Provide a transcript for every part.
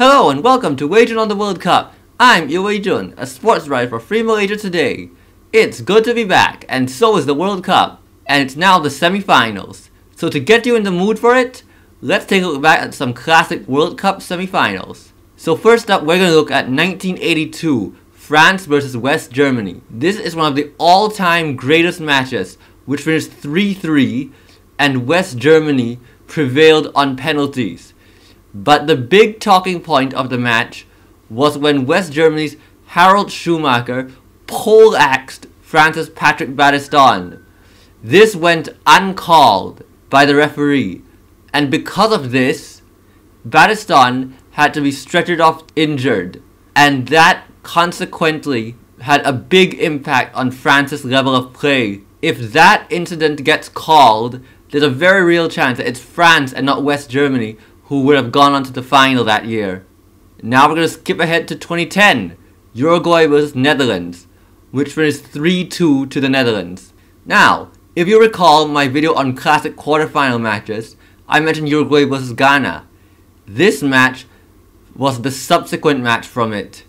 Hello and welcome to WeiJun on the World Cup. I'm your Wei Jun, a sports writer for Free Malaysia Today. It's good to be back, and so is the World Cup, and it's now the semi-finals. So to get you in the mood for it, let's take a look back at some classic World Cup semi-finals. So first up, we're going to look at 1982, France versus West Germany. This is one of the all-time greatest matches, which finished 3-3, and West Germany prevailed on penalties. But the big talking point of the match was when West Germany's Harald Schumacher poleaxed France's Patrick Battiston. This went uncalled by the referee, and because of this, Battiston had to be stretchered off injured, and that consequently had a big impact on France's level of play. If that incident gets called, there's a very real chance that it's France and not West Germany who would have gone on to the final that year. Now we're going to skip ahead to 2010, Uruguay vs Netherlands, which finished 3-2 to the Netherlands. Now, if you recall my video on classic quarterfinal matches, I mentioned Uruguay vs Ghana. This match was the subsequent match from it.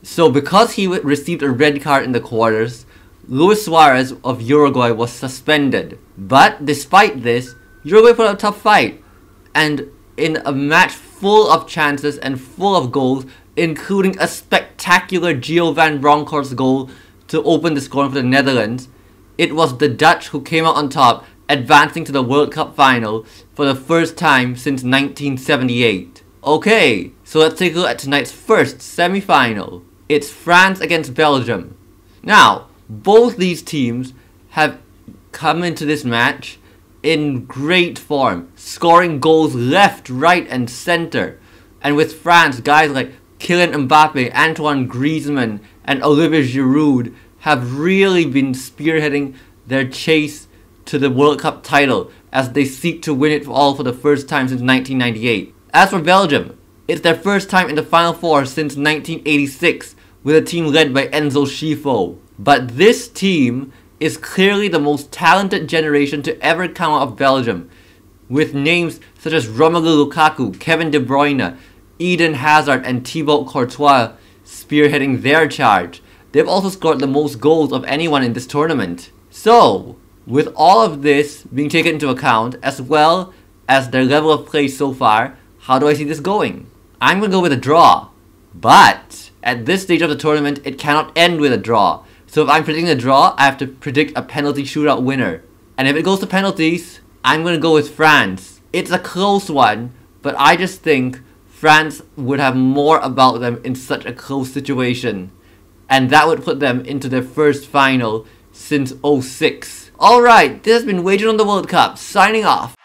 So because he received a red card in the quarters, Luis Suarez of Uruguay was suspended. But despite this, Uruguay put up a tough fight, and in a match full of chances and full of goals, including a spectacular Gio van Bronckhorst goal to open the scoring for the Netherlands, it was the Dutch who came out on top, advancing to the World Cup final for the first time since 1978. Okay, so let's take a look at tonight's first semi-final. It's France against Belgium. Now, both these teams have come into this match in great form, scoring goals left, right and center. And with France, guys like Kylian Mbappe, Antoine Griezmann and Olivier Giroud have really been spearheading their chase to the World Cup title as they seek to win it all for the first time since 1998. As for Belgium, it's their first time in the Final Four since 1986 with a team led by Enzo Scifo. But this team is clearly the most talented generation to ever come out of Belgium, with names such as Romelu Lukaku, Kevin De Bruyne, Eden Hazard and Thibaut Courtois spearheading their charge. They've also scored the most goals of anyone in this tournament. So, with all of this being taken into account, as well as their level of play so far, how do I see this going? I'm going to go with a draw. But, at this stage of the tournament, it cannot end with a draw. So if I'm predicting a draw, I have to predict a penalty shootout winner. And if it goes to penalties, I'm going to go with France. It's a close one, but I just think France would have more about them in such a close situation. And that would put them into their first final since '06. Alright, this has been WeiJun on the World Cup, signing off.